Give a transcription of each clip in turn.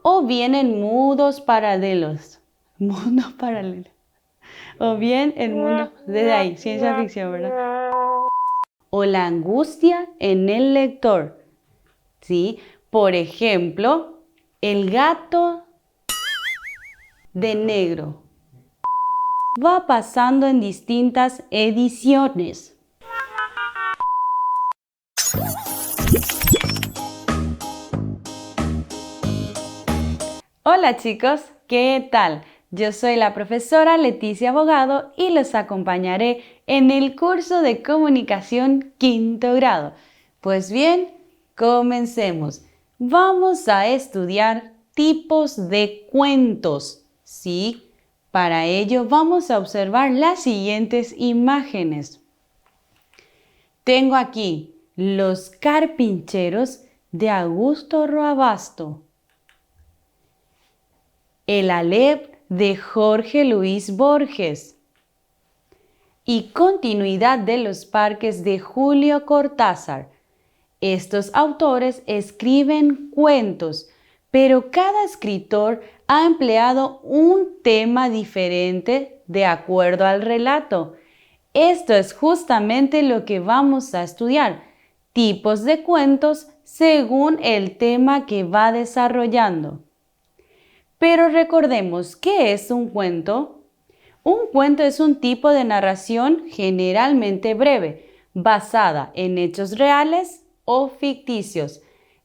O bien en mundos paralelos. Mundos paralelos. O bien en mundo, desde ahí, ciencia ficción, ¿verdad? O la angustia en el lector, ¿sí? Por ejemplo, el gato de negro va pasando en distintas ediciones. Hola chicos, ¿qué tal? Yo soy la profesora Leticia Abogado y los acompañaré en el curso de comunicación quinto grado. Pues bien, comencemos. Vamos a estudiar tipos de cuentos, ¿sí? Para ello vamos a observar las siguientes imágenes. Tengo aquí Los Carpincheros de Augusto Roabasto. El Aleph de Jorge Luis Borges y Continuidad de los Parques de Julio Cortázar. Estos autores escriben cuentos, pero cada escritor ha empleado un tema diferente de acuerdo al relato. Esto es justamente lo que vamos a estudiar, tipos de cuentos según el tema que va desarrollando. Pero recordemos, ¿qué es un cuento? Un cuento es un tipo de narración generalmente breve, basada en hechos reales o ficticios,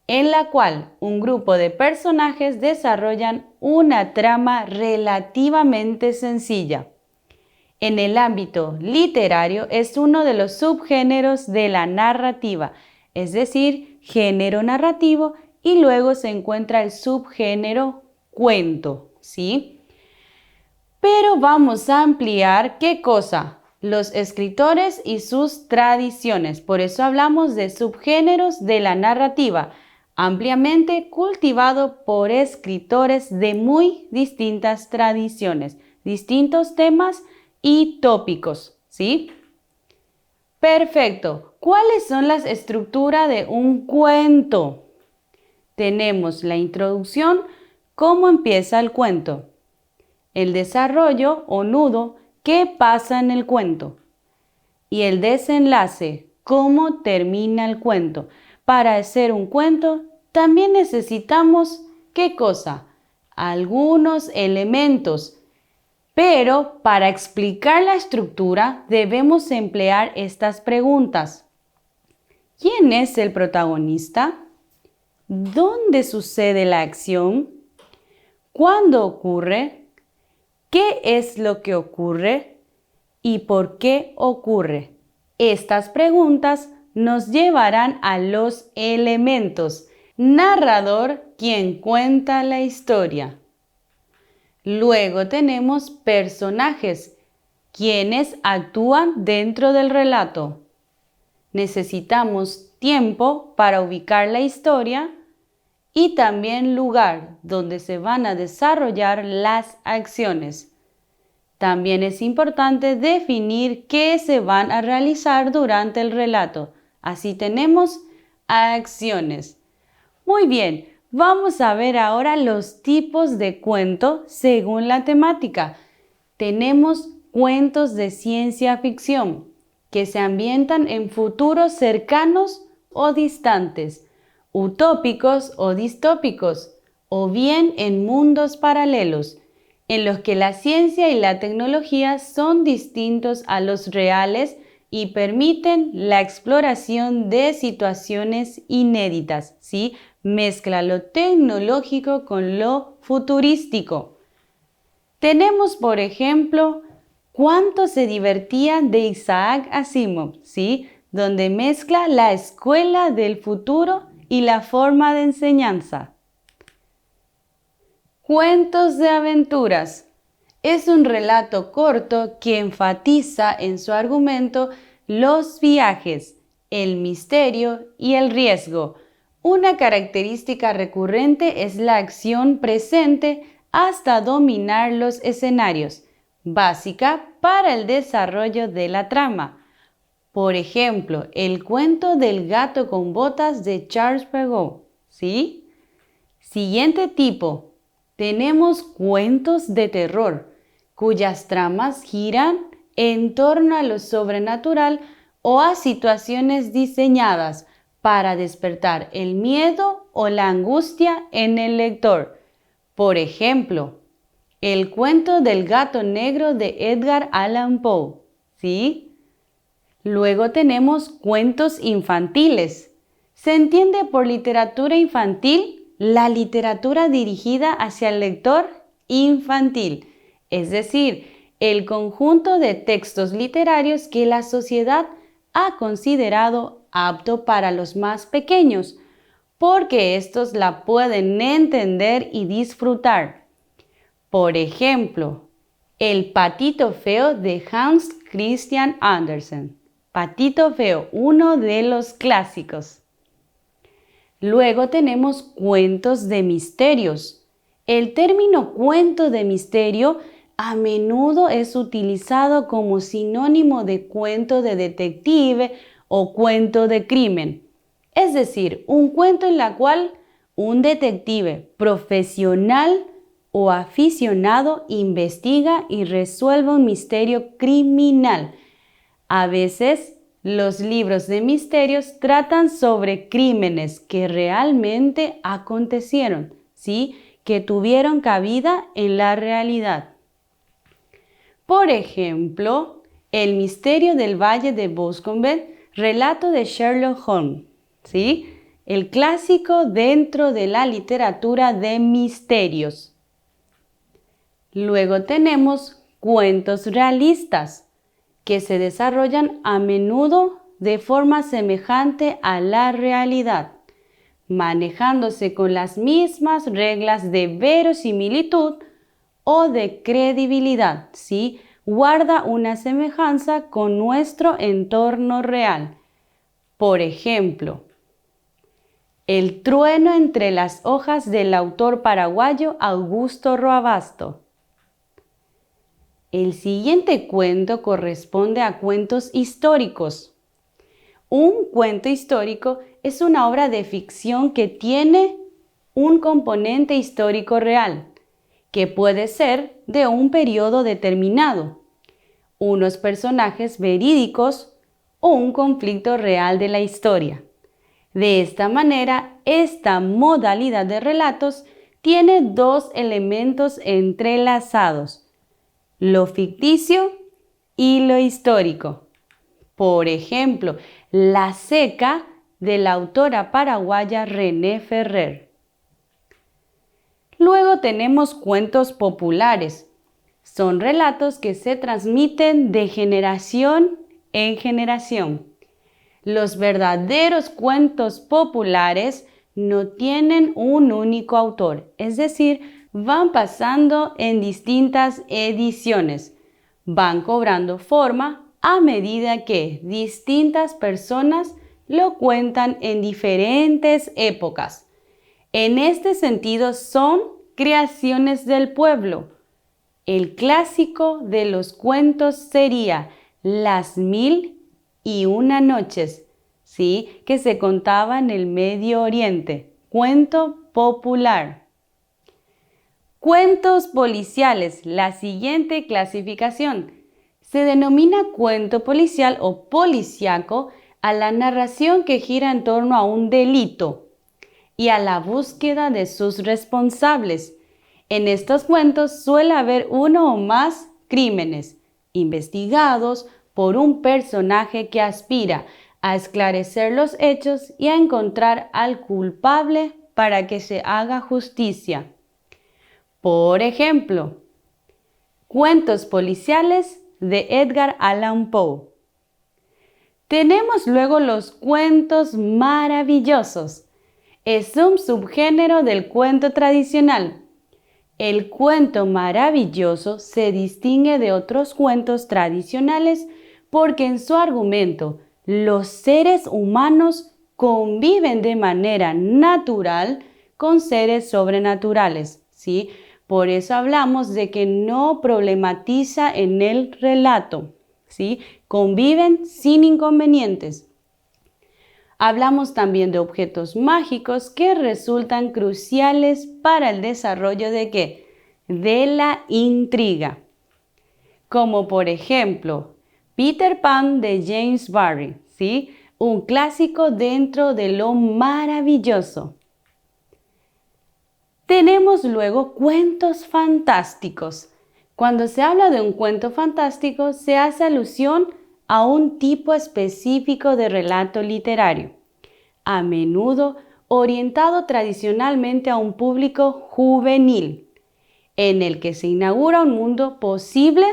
en la cual un grupo de personajes desarrollan una trama relativamente sencilla. En el ámbito literario es uno de los subgéneros de la narrativa, es decir, género narrativo, y luego se encuentra el subgénero cuento, ¿sí? Pero vamos a ampliar, ¿qué cosa? Los escritores y sus tradiciones. Por eso hablamos de subgéneros de la narrativa, ampliamente cultivado por escritores de muy distintas tradiciones, distintos temas y tópicos, ¿sí? Perfecto. ¿Cuáles son las estructuras de un cuento? Tenemos la introducción, cómo empieza el cuento, el desarrollo o nudo, qué pasa en el cuento, y el desenlace, cómo termina el cuento. Para hacer un cuento también necesitamos, ¿qué cosa? Algunos elementos, pero para explicar la estructura debemos emplear estas preguntas. ¿Quién es el protagonista? ¿Dónde sucede la acción? ¿Cuándo ocurre? ¿Qué es lo que ocurre? ¿Y por qué ocurre? Estas preguntas nos llevarán a los elementos. Narrador, quien cuenta la historia. Luego tenemos personajes, quienes actúan dentro del relato. Necesitamos tiempo para ubicar la historia y también lugar donde se van a desarrollar las acciones. También es importante definir qué se van a realizar durante el relato. Así tenemos acciones. Muy bien, vamos a ver ahora los tipos de cuento según la temática. Tenemos cuentos de ciencia ficción que se ambientan en futuros cercanos o distantes, utópicos o distópicos, o bien en mundos paralelos, en los que la ciencia y la tecnología son distintos a los reales y permiten la exploración de situaciones inéditas, ¿sí? Mezcla lo tecnológico con lo futurístico. Tenemos, por ejemplo, ¿Cuánto se divertía? De Isaac Asimov, ¿sí? Donde mezcla la escuela del futuro y la forma de enseñanza. Cuentos de aventuras. Es un relato corto que enfatiza en su argumento los viajes, el misterio y el riesgo. Una característica recurrente es la acción presente hasta dominar los escenarios, básica para el desarrollo de la trama. Por ejemplo, el cuento del gato con botas de Charles Perrault, ¿sí? Siguiente tipo, tenemos cuentos de terror, cuyas tramas giran en torno a lo sobrenatural o a situaciones diseñadas para despertar el miedo o la angustia en el lector. Por ejemplo, el cuento del gato negro de Edgar Allan Poe, ¿sí? Luego tenemos cuentos infantiles. Se entiende por literatura infantil la literatura dirigida hacia el lector infantil, es decir, el conjunto de textos literarios que la sociedad ha considerado apto para los más pequeños, porque estos la pueden entender y disfrutar. Por ejemplo, El patito feo de Hans Christian Andersen. Patito feo, uno de los clásicos. Luego tenemos cuentos de misterios. El término cuento de misterio a menudo es utilizado como sinónimo de cuento de detective o cuento de crimen. Es decir, un cuento en el cual un detective profesional o aficionado investiga y resuelve un misterio criminal. A veces, los libros de misterios tratan sobre crímenes que realmente acontecieron, ¿sí? Que tuvieron cabida en la realidad. Por ejemplo, El misterio del Valle de Boscombe, relato de Sherlock Holmes, ¿sí? El clásico dentro de la literatura de misterios. Luego tenemos cuentos realistas, que se desarrollan a menudo de forma semejante a la realidad, manejándose con las mismas reglas de verosimilitud o de credibilidad, ¿sí? Guarda una semejanza con nuestro entorno real. Por ejemplo, El trueno entre las hojas del autor paraguayo Augusto Roabasto. El siguiente cuento corresponde a cuentos históricos. Un cuento histórico es una obra de ficción que tiene un componente histórico real, que puede ser de un periodo determinado, unos personajes verídicos o un conflicto real de la historia. De esta manera, esta modalidad de relatos tiene dos elementos entrelazados: lo ficticio y lo histórico. Por ejemplo, La seca de la autora paraguaya René Ferrer. Luego tenemos cuentos populares. Son relatos que se transmiten de generación en generación. Los verdaderos cuentos populares no tienen un único autor, es decir, van pasando en distintas ediciones, van cobrando forma a medida que distintas personas lo cuentan en diferentes épocas. En este sentido son creaciones del pueblo. El clásico de los cuentos sería Las mil y una noches, ¿sí? Que se contaba en el Medio Oriente. Cuento popular. Cuentos policiales, la siguiente clasificación. Se denomina cuento policial o policíaco a la narración que gira en torno a un delito y a la búsqueda de sus responsables. En estos cuentos suele haber uno o más crímenes investigados por un personaje que aspira a esclarecer los hechos y a encontrar al culpable para que se haga justicia. Por ejemplo, cuentos policiales de Edgar Allan Poe. Tenemos luego los cuentos maravillosos. Es un subgénero del cuento tradicional. El cuento maravilloso se distingue de otros cuentos tradicionales porque en su argumento los seres humanos conviven de manera natural con seres sobrenaturales, ¿sí? Por eso hablamos de que no problematiza en el relato, ¿sí? Conviven sin inconvenientes. Hablamos también de objetos mágicos que resultan cruciales para el desarrollo ¿de qué? De la intriga. Como por ejemplo, Peter Pan de James Barrie, ¿sí? Un clásico dentro de lo maravilloso. Tenemos luego cuentos fantásticos. Cuando se habla de un cuento fantástico, se hace alusión a un tipo específico de relato literario, a menudo orientado tradicionalmente a un público juvenil, en el que se inaugura un mundo posible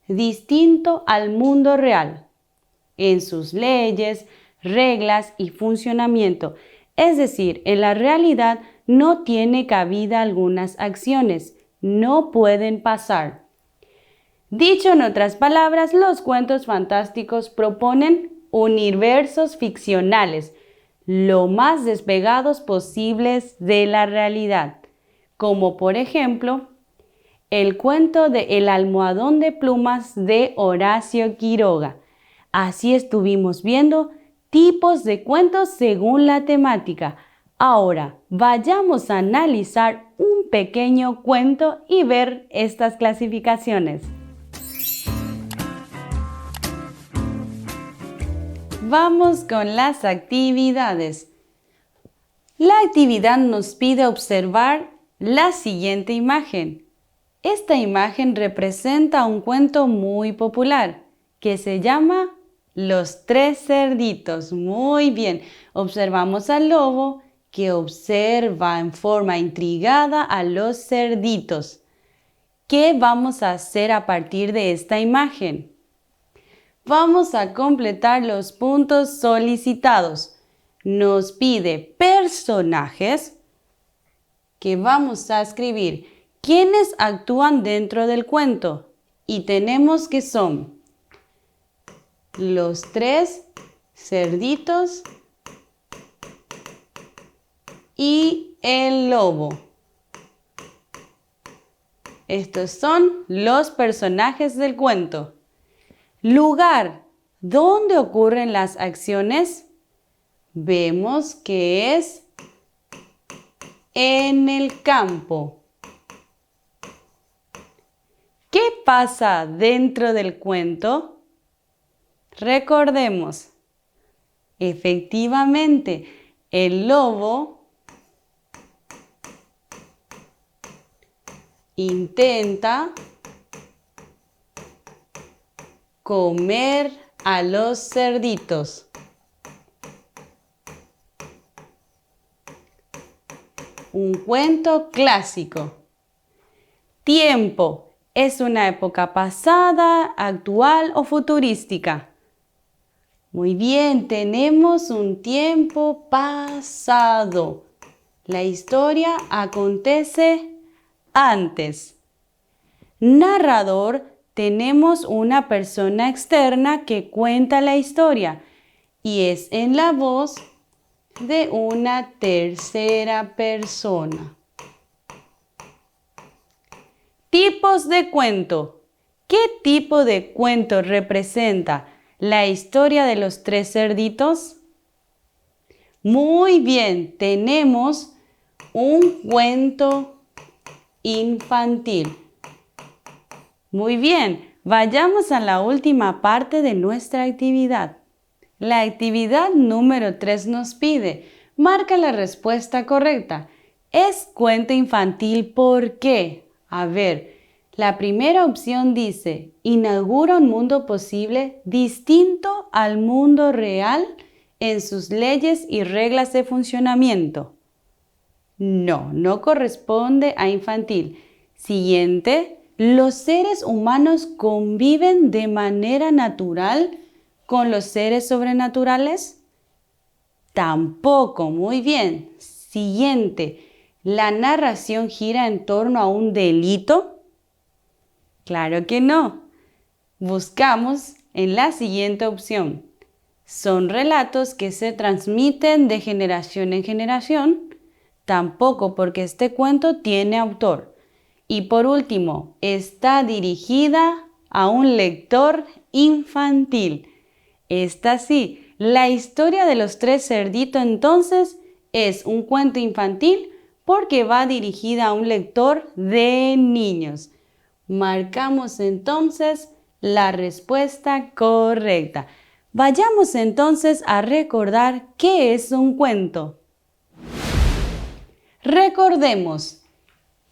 distinto al mundo real, en sus leyes, reglas y funcionamiento. Es decir, en la realidad no tiene cabida algunas acciones, no pueden pasar. Dicho en otras palabras, los cuentos fantásticos proponen universos ficcionales, lo más despegados posibles de la realidad, como por ejemplo, el cuento de El almohadón de plumas de Horacio Quiroga. Así estuvimos viendo tipos de cuentos según la temática. Ahora, vayamos a analizar un pequeño cuento y ver estas clasificaciones. Vamos con las actividades. La actividad nos pide observar la siguiente imagen. Esta imagen representa un cuento muy popular que se llama Los tres cerditos. Muy bien, observamos al lobo que observa en forma intrigada a los cerditos. ¿Qué vamos a hacer a partir de esta imagen? Vamos a completar los puntos solicitados. Nos pide personajes que vamos a escribir. ¿Quiénes actúan dentro del cuento? Y tenemos que son los tres cerditos y el lobo. Estos son los personajes del cuento. Lugar. ¿Dónde ocurren las acciones? Vemos que es en el campo. ¿Qué pasa dentro del cuento? Recordemos, efectivamente, el lobo intenta comer a los cerditos. Un cuento clásico. Tiempo. ¿Es una época pasada, actual o futurística? Muy bien, tenemos un tiempo pasado. La historia acontece antes. Narrador. Tenemos una persona externa que cuenta la historia y es en la voz de una tercera persona. Tipos de cuento. ¿Qué tipo de cuento representa la historia de los tres cerditos? Muy bien, tenemos un cuento infantil. Muy bien, vayamos a la última parte de nuestra actividad. La actividad número 3 nos pide, marca la respuesta correcta. ¿Es cuento infantil por qué? A ver, la primera opción dice, inaugura un mundo posible distinto al mundo real en sus leyes y reglas de funcionamiento. No, no corresponde a infantil. Siguiente. ¿Los seres humanos conviven de manera natural con los seres sobrenaturales? Tampoco, muy bien. Siguiente, ¿la narración gira en torno a un delito? Claro que no. Buscamos en la siguiente opción. ¿Son relatos que se transmiten de generación en generación? Tampoco, porque este cuento tiene autor. Y por último, está dirigida a un lector infantil. Esta sí, la historia de los tres cerditos entonces es un cuento infantil porque va dirigida a un lector de niños. Marcamos entonces la respuesta correcta. Vayamos entonces a recordar qué es un cuento. Recordemos,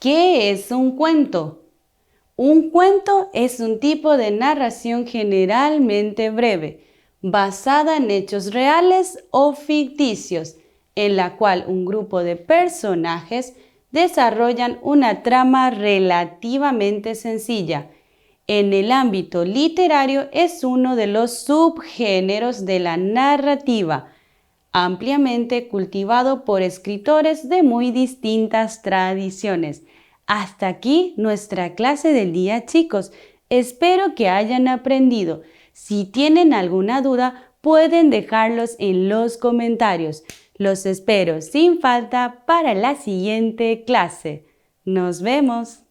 ¿qué es un cuento? Un cuento es un tipo de narración generalmente breve, basada en hechos reales o ficticios, en la cual un grupo de personajes desarrollan una trama relativamente sencilla. En el ámbito literario es uno de los subgéneros de la narrativa, ampliamente cultivado por escritores de muy distintas tradiciones. Hasta aquí nuestra clase del día, chicos. Espero que hayan aprendido. Si tienen alguna duda, pueden dejarlos en los comentarios. Los espero sin falta para la siguiente clase. ¡Nos vemos!